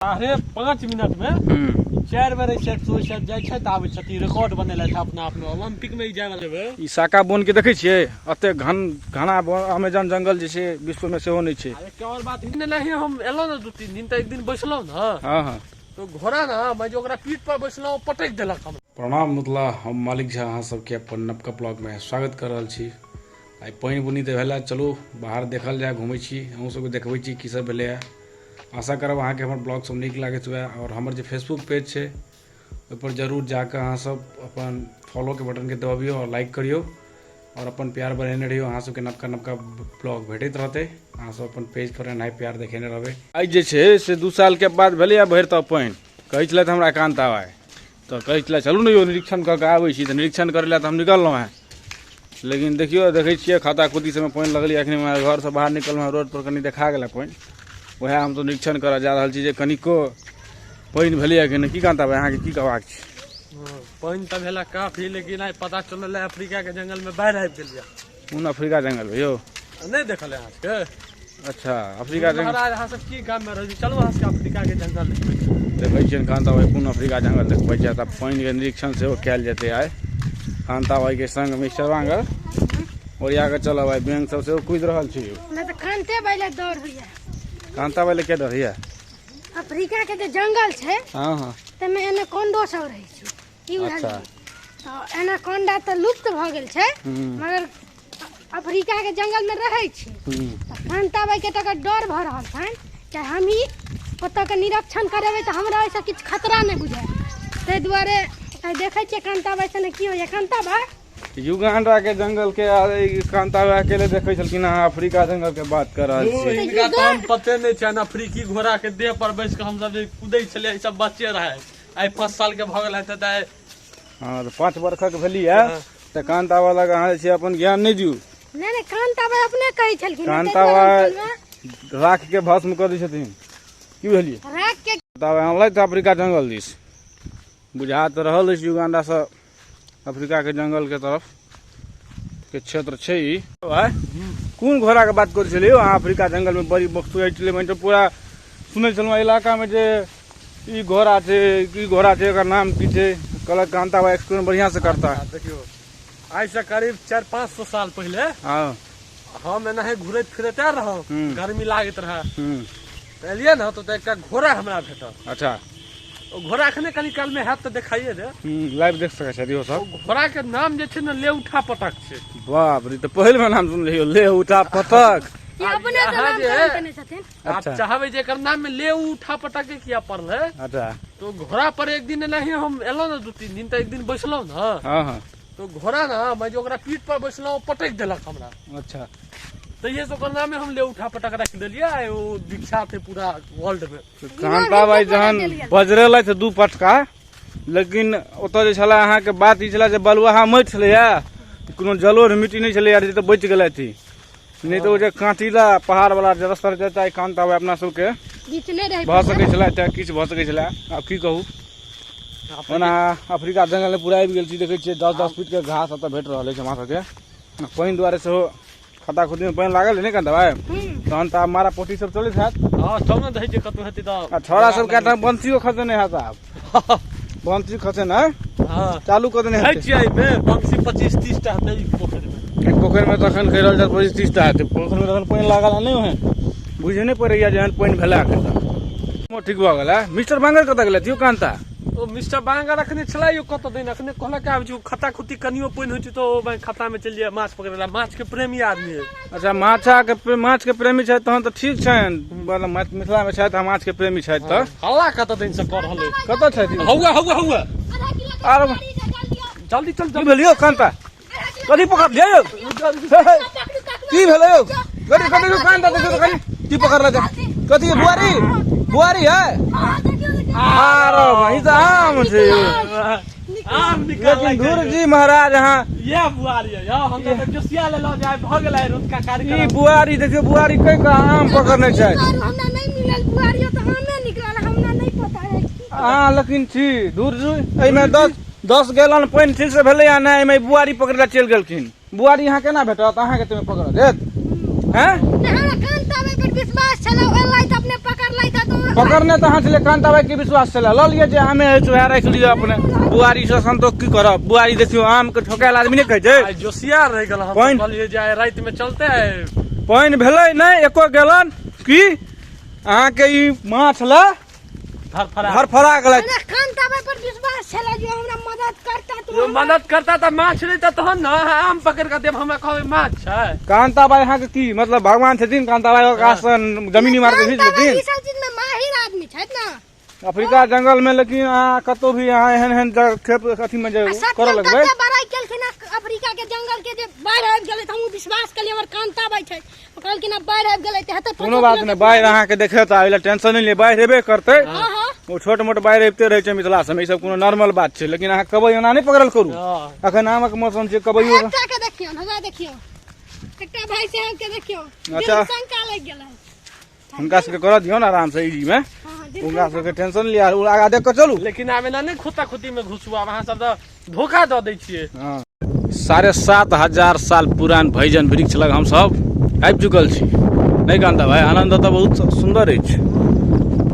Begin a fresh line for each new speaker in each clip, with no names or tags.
अरे 5 मिनट में 4 बेर रिकॉर्ड बनेला अपना आप में ओलंपिक में जाए वाला
साका बोन के देखे छियै अते घना अमेजन जंगल जे छै विश्व में सेहो नहीं छै।
अरे और बात नहीं हम एलो ना 2-3 दिन तक एक दिन बैसलो ना
हां हां
तो घोड़ा ना मैं जो ओकरा पीठ पर बैसलो पटक देलक हम।
प्रणाम मिथिला, हम मालिक झा अहाँ सबके अपन नवका ब्लॉग में स्वागत कर रहल छी। आई पानि बुनी तऽ भेला, चलू बाहर देखल जाए, घूमै छी, अहूँ सबके देखबै छी की सब भेलै। आशा करब अहाँ के हमर ब्लॉग सब नीक लागैत हुए और हमर जे फेसबुक पेज छै ओहि पर जरूर जाकर अहाँ सब अपन फॉलो के बटन के दबाबियो और लाइक करियो और अपन प्यार बढ़ेने रहियो। अहाँ सबके नवका नवका ब्लॉग भेटैत रहतै, अहाँ सब अपन पेज पर एनाहि प्यार देखेने रहबै। आई जे छै से 2 साल के बाद भेलै आ भरि तऽ पानि कहै छलै हमरा कांत आबे तो कहै छलै चलू ने यो निरीक्षण कऽ के आबै छी, तऽ निरीक्षण करै लए तऽ हम निकललहुँ हैं। लेकिन देखियो देखै छियै खाता खुदी समय पानि लगलै, अखन घर से बाहर निकललहुँ, रोड पर कनि देखा गेलै पानि, वह हम तो निरीक्षण कर जा रहा छी जे कनिको पानि भेलै कि नहीं। की कांत आबे अहाँ के की कहबाक छै?
पानि तऽ भेला काफी, लेकिन आई पता चलल अफ्रीका के जंगल में बाढ़ि आबि गेल।
कौन अफ्रीका जंगल भयो?
नहीं देखल अहाँ के?
अच्छा अफ्रीका जंगल
अहाँ सब की गाम में रहै, चलू अहाँ सबके अफ्रीका के जंगल
देखै छियै। कांत आबे कोन अफ्रीका जंगल देखबै छै, तब पानि के निरीक्षण सेहो कयल जेतै। आइ कांत आबे के संग मिस्टर वांगर ओरिया के चलब। आई बैंक सब सेहो कुदि रहल छी।
नहीं तो कांते बैले दौड़ होइया।
कांता वाले के डर है?
अफ्रीका के जो जंगल छे
हां हां
तमे एनाकोंडो सब रहै छै की बुझल?
अच्छा
तो एनाकोंडा तो लुप्त भ गेल छै, मगर अफ्रीका के जंगल में रहै छै। कांता बाई के तक डर भ रहल छन कि हम ही ओतऽ के निरीक्षण करेबै तऽ हमरा ऐसा किछ खतरा नहीं बुझाय। तै दुआरे आई देखै छियै कांता बाई से की होय। कांता बाई
युगांडा के जंगल के कांता बाई अकेले देखै छलखिन, अहाँ अफ्रीका जंगल के बात कर रहल छी।
इनका तो हम पते नहीं छै ना, अफ्रीकी घोड़ा के देह पर बैस के हम सब जे कूदै छलियै, सब बच्चे रहे। आई 5 साल के भ गेल है त
हां तो 5 वर्षक भेली है त कांता वाला के अहाँ जे अपन ज्ञान नहीं दियौ।
नहीं कांता बाई अपने कहै छलखिन
कांता बाई राख के भस्म कर दै छथिन। की भेलिए
राख के
तब अनलै त अफ्रीका जंगल दिस बुझा त रहल अछि। युगांडा से अफ्रीका के जंगल के तरफ के क्षेत्र छै ई। भाई कौन घोड़ा के बात कर छलियो अहाँ? अफ्रीका जंगल में बड़ी बख्तुआई छलै, मैं तो पूरा सुनै छलहुँ इलाका में जे ई घोड़ा छै, की घोड़ा छै, एकर नाम की छै? कहलक कांता बाई एक्सप्लेन बढ़िया से करता है।
देखियो आई से करीब 400-500 साल पहले
हां
हम एनाहे घुरैत फिरैत आ रहौ, गर्मी लागत रहा
हम्म
एलिए ना तो एकटा घोड़ा हमरा भेटल।
अच्छा
घोड़ा अखने कनी काल में हैत तो दिखाइए दे।
लाइव देख सकै छै दियो सब।
घोड़ा के नाम जे छै ना लेउठा पटक छै।
बाप रे, तो पहिल में नाम सुन लियो लेउठा पटक।
ये अपने से नाम करने छथिन।
आप चाहबे जे एकर नाम में लेउठा पटक के किया पड़ले?
अच्छा
तो घोड़ा पर एक दिन नहीं हम एलो ना 2-3 दिन तक एक दिन बैसलो ना
हां हां
तो घोड़ा ना मैं जो ओकरा पीठ पर बैसलो पटक देलक हमरा।
अच्छा
तो ये सब नाम में हम लेउठा पटक रख देलिए, वो विख्यात है पूरा वर्ल्ड में।
कांता बाई जहन बजरेलै से 2 पटका, लेकिन ओतऽ जे छला अहाँ के बात ई छला जे बलुआहा माटि छलैया, कोनो जलोढ़ मिट्टी नहीं छलैया जे तऽ बचि गेलै थी। नहीं तो जे कांटीला पहाड़ वाला जे रास्ता रहता है कांता बाई अपना सबके
बीच में रह
भऽ सकै छला, तऽ किछ भऽ सकै छला। आब की कहू, ओना अफ्रीका जंगल में पूरा आबि गेल छी। देखै छियै 10-10 फीट के घास ओतऽ भेट रहल अछि हमरा सबके। पानि दुआरे सेहो खाता खुदी में पानि लागल है नहीं कांता बाई? तहन तऽ मारा पोटी सब चलैत हैत।
हां तब ना देखै छियै कतौ हेतै तऽ
छोड़ा सब के बंसियो खसे नहीं हैत। आब बंसी खसे ना
हां
चालू कर देने
है छियै में बंसी 25-30 टा हेतै पोखरि में।
पोखरि में तखन कहि रहल 25-30 टा हेतै। पोखरि में तखन पानि लागल नहीं है, बुझे नहीं पड़ैया जहन पानि भेला के त ठीक भऽ गेल है। मिस्टर बांगर कतऽ गेलै थियो कांता?
ओ मिस्टर बांगर अखने छला यो कत दिन, अखने कहलक आब जो खता खुती कनियो पानि होइ छै तो भाई खता में चल जाए माछ पकड़े ला। माछ के प्रेमी आदमी है।
अच्छा माछ के प्रेमी छै तहन तऽ ठीक छनि, मतलब मिथिला में छथि माछ के प्रेमी छथि तऽ।
हल्ला कत दिन से कर रहल
कतऽ छथि?
हौवा
आर
जल्दी चल
की भेलियो कांता? कथी पकड़ लियो यौ? की भेलै यौ? कथी कांता देखियो कनी की पकड़ले जा? कथी बुआरी है? आरो भाई तो आम छै।
आम निकाल
लेकिन धुर जी महाराज अहाँ
ये बुआरी है यार, हम तो जोसिया ले लो जाए भ गेलै रोज का कार्यक्रम।
ई बुआरी देखियो, बुआरी कई का आम पकड़ने छै।
हमरा नहीं मिलल बुआरी तो आमे निकलल, हमरा नहीं पता है।
हां लेकिन छी धुर जी एमे 10 गैलन पानि ठीक से भेलै या नहीं? एमे बुआरी पकड़े चलि गेलखिन। बुआरी यहाँ केना भेटत? अहाँ के तुम पकड़ देत हैं?
हमरा कांता बाई पर विश्वास छला, एलै त अपने पकड़ लै त
पकड़ने तो हाथ ले कांता भाई के विश्वास चला ल लिए जे आमे है चुहा राख लियो अपने बुआरी से संतोष की करब बुआरी देखियो आम के ठोकायल आदमी ने कह जे
जोशियार रह गेल हम
पानि-
कहलिए जाए रात में चलते है
पानी भेलै नहीं एको गैलन की अहाँ के ई माछ ला घर फरा गेलै
हमरा कांताबाई पर विश्वास छला जो हमरा मदद करता
जो
तो
मदद करता था माछ रहता तहन ना आम पकड़ के देब हमरा कहबे माछ छै
कांता भाई अहाँ के की मतलब भगवान छथिन कांता भाई आसन जमीनी मार के भेज
ई
देथिन
सब चीज में माहिर आदमी छथि ना
अफ्रीका जंगल में लेकिन अहाँ कतौ भी अहाँ एहन एहन जगह खेत अथी में जे करऽ लगबै
बड़ाई केलखिन अफ्रीका के जंगल के जे बाढ़ आबि गेलै त हमहु विश्वास केलियै हमर कांताबाई छै कहलखिन बाढ़ आबि गेलै त हेतै
कोनो बात नहीं बाढ़ि अहाँ के देखे त आइले टेंशन नहीं ले बाढ़ि हेबे करतै
हां हां
वो छोट मोट बाढ़ि अबिते रहै छै मिथिला सब ई सब कोनो नॉर्मल बात छै लेकिन अहाँ कबै ओना नहीं पकड़ल करू अखन आमक मौसम छै कबैयो
एकटा के देखियौ हवा देखियौ एकटा भाई साहब के देखियौ
अच्छा।
शंका लग गेलै
हुनका सबके करऽ दियौ ने आराम से इजी में
हां
हुनका सबके टेंशन लिया आगा देख के चलू
लेकिन आब एना नहीं खुता खुती में घुसू आब अहाँ सब तो धोखा दऽ दै छियै
7,500 साल पुरान भैजन वृक्ष लग हम सब आबि चुकल छी नहीं कांता भाई आनंद तो बहुत सुंदर अछि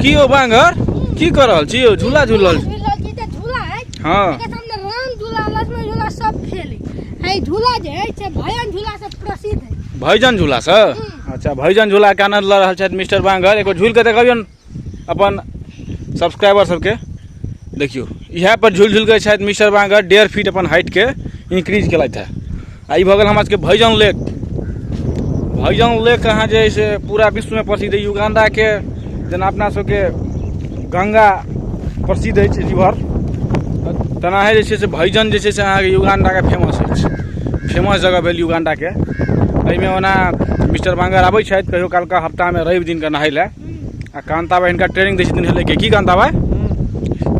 की ओ बांगर की कर रहल छी यौ झूला झूल रहल छी
झूला है
हाँ
एकर सामने राम झूला लक्ष्मण झूला सब खेली है झूला जे है से भयन झूला से प्रसिद्ध है
भैजन झूला से अच्छा भैजन झूला के आनंद ल रहल छथि मिस्टर बांगर एगो झूल के देखबियन अपन सब्सक्राइबर सबके देखियो इएह पर झूल झूल के छथि मिस्टर बांगर 1.5 फीट अपन हाइट के इंक्रीज केलथि है आ ई भऽ गेल हमरा सबके भैजन लेक अहाँ जे है से पूरा विश्व में प्रसिद्ध है युगांडा के जेना अपना सबके गंगा प्रसिद्ध अछि रिवर तेनाहे जे छै से भैजन जे छै से अहाँके युगांडा के फेमस अछि फेमस जगह भेल युगांडा के एहिमे ओना मिस्टर बांगर आबै छथि कहियो काल का हफ्ता में रवि दिन के नहाय लए आ कांता भाई हिनका ट्रेनिंग दै छथिन हेलै के की कांता भाई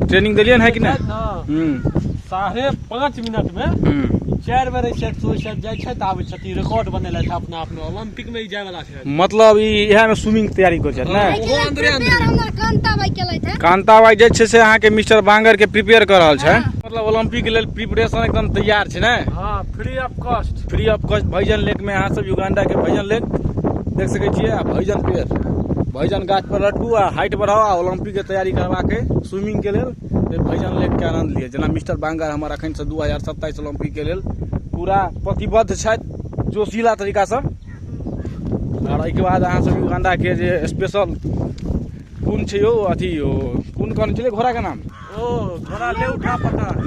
ट्रेनिंग देलियन है कि नहीं
5.5 मिनट में 4 बेर जाइ छै आबै छथिन रिकॉर्ड बनेलथि अपना आपमे ओलंपिक में जाय वाला छै
मतलब ई इएह में स्विमिंग तैयारी करै छथि ने
ओहो अंदरे
हमर कांताबाई केलथि है
कांता भाई जे छै से अहाँके मिस्टर बांगर के प्रिपेयर कर रहल छै मतलब ओलंपिक लेल प्रिपरेशन एकदम तैयार छै ने
हाँ फ्री ऑफ कॉस्ट
भैजन लेक में अहाँ सब युगांडा के भैजन लेक देख सकै छियै आ भैजन पेड़ भैजन गाछ पर लटकू आ हाइट बढ़ाओ आ ओलंपिक के तैयारी करबा के स्विमिंग के लेल भैजन लेक के आनंद लिअ जेना मिस्टर बांगर हमर अखन से 2027 ओलंपिक के लेल पूरा प्रतिबद्ध छथि जोशीला तरीका से और एहिके बाद अहाँ सब युगांडा के जे स्पेशल कोन छै यौ अथी कोन कहने छलै घोड़ा के नाम
घोड़ा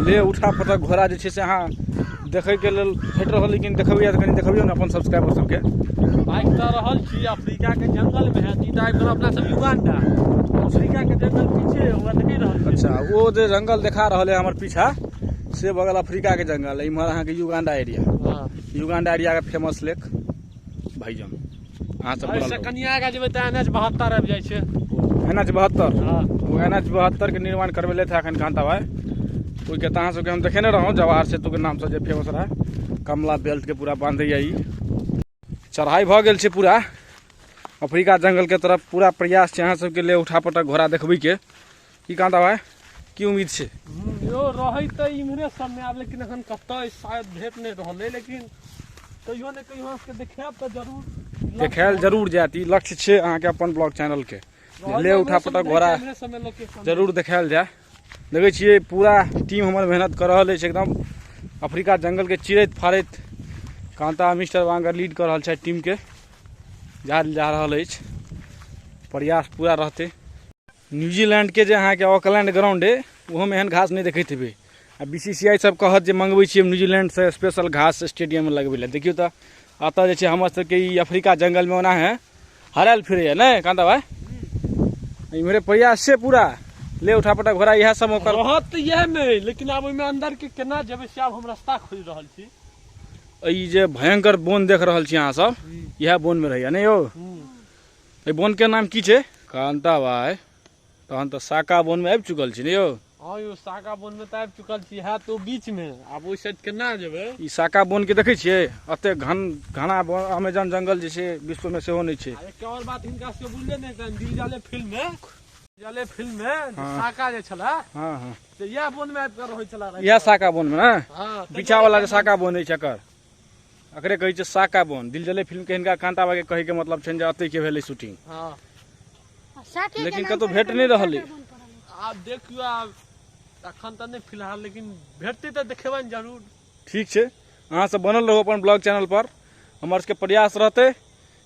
ले उठा पटा
घोड़ा जे छै से अहाँ देखै के लेल भेट रहल लेकिन देखबियौ तऽ कनि देखबियौ ने अपन सब्सक्राइबर सबके
आबि तऽ रहल छी अफ्रीका के जंगल में है ई तऽ आबि गेल अपना सब युगांडा अफ्रीका के जंगल पीछे हुआ देख रहल छी
अच्छा वो जे जंगल देखा रहल है हमर पीछा से बगल अफ्रीका के जंगल इम्हर अहाँ के युगांडा एरिया के फेमस लेक भैजन अहाँ सब
ऐसे कनिया आगे जेबै तऽ NH 72 आबि जाइ छै
NH 72 वो NH 72 के निर्माण करवेले थे अखन कांता भाई ओहि के अहाँ सबके हम देखेने रहौं जवाहर सेतु के नाम से जे फेमस रहा कमला बेल्ट के पूरा बांधैया ई चढ़ाई भ गेल छै पूरा अफ्रीका जंगल के तरफ पूरा प्रयास छै अहाँ सबके ले उठा पटक घोड़ा देखबै के की कांता भाई की उम्मीद छै
यो रहै तऽ इम्हरे सब में आब लेकिन एखन कतऽ शायद भेट नहि रहलै लेकिन कहियो ने कहियो अहाँ के देखायब तऽ जरूर
देखायल जरूर जायत ई लक्ष्य छै अहाँ के अपन ब्लॉग चैनल के ले उठा पटक घोड़ा जरूर देखायल जाय देखै छियै पूरा टीम हमर मेहनत कर रहल अछि एकदम अफ्रीका जंगल के चिरैत फाड़ैत कांता मिस्टर बांगर लीड कर रहल छै टीम के जा रहल अछि प्रयास पूरा रहते न्यूजीलैंड के जे अहाँ के ऑकलैंड ग्राउंड है ओहो में एहन घास नहीं देखैत हेबै आ BCCI सब कहत जे मंगबै छियै न्यूजीलैंड से स्पेशल घास स्टेडियम में लगबै लए देखियौ तऽ अतः जे छै हमर सबके ई अफ्रीका जंगल में ओना है हरायल फिरैया ने कांता भाई इम्हरे प्रयास छै पूरा ले उठा पटक घोड़ा इएह सब ओकर
रहत इएह में लेकिन आब ओहिमे अंदर के केना जेबै से आब हम रास्ता खोज रहल छी
ई जे भयंकर बोन देख रहल छी अहाँ सब इएह बोन में रहैया ने यौ एहि बोन के नाम की छै कांता भाई तहन तऽ साका बोन में आबि चुकल छी ने यौ
हाँ यो साका बोन में तऽ आबि चुकल छी है तो बीच में आब ओहि साइड केना जेबै
ई साका बोन के देखै छियै एते घना अमेजन जंगल जे छै विश्व में सेहो नहि छै
एक और बात हिनका से बुझले नहि कन दिल जाले फिल्म में साका जे छला
हां
तऽ इएह बोन में आबि कऽ रहै छला
इएह साका बोन में ना
हां
पीछा वाला जे साका बोन अछि एकरे कहै छै साका बोन दिल जले फिल्म के हिनका कांता बाई के कहै के मतलब छनि जे अतै के भेलै शूटिंग
हां
साथी
लेकिन कतौ भेट नहीं रहल है।
आब देखियो आब अखन त नहीं फिलहाल, लेकिन भेटते तो देखेबा जरूर।
ठीक है, अहाँ सब बनल रहो अपन ब्लॉग चैनल पर। हमर सबके प्रयास रहते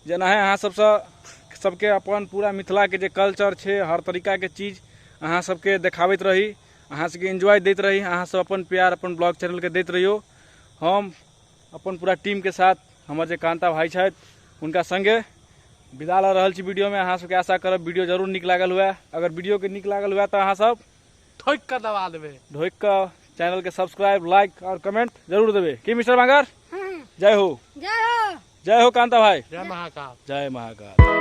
जेना है अहाँ सबके अपन पूरा मिथिला के जे कल्चर है, हर तरीका के चीज अहाँ सबके देखाबैत रही, अहाँ सबके एंजॉय देत रही। अहाँ सब अपन प्यार अपन ब्लॉग चैनल के देत रहियो। हम अपन पूरा टीम के साथ हमर जे कांता भाई छथि उनका संगे विदा ल रहल छी वीडियो में। अहाँ सबके आशा करब वीडियो जरूर नीक लागल हुए। अगर वीडियो के नीक लागल हुए तो अहाँ सब
ठोक कर दबा देबे,
ढोक के चैनल के सब्सक्राइब, लाइक और कमेंट जरूर देवे। की मिस्टर बांगर? जय हो।
जय हो।
जय हो कांता भाई।
जय महाकाल।
जय महाकाल।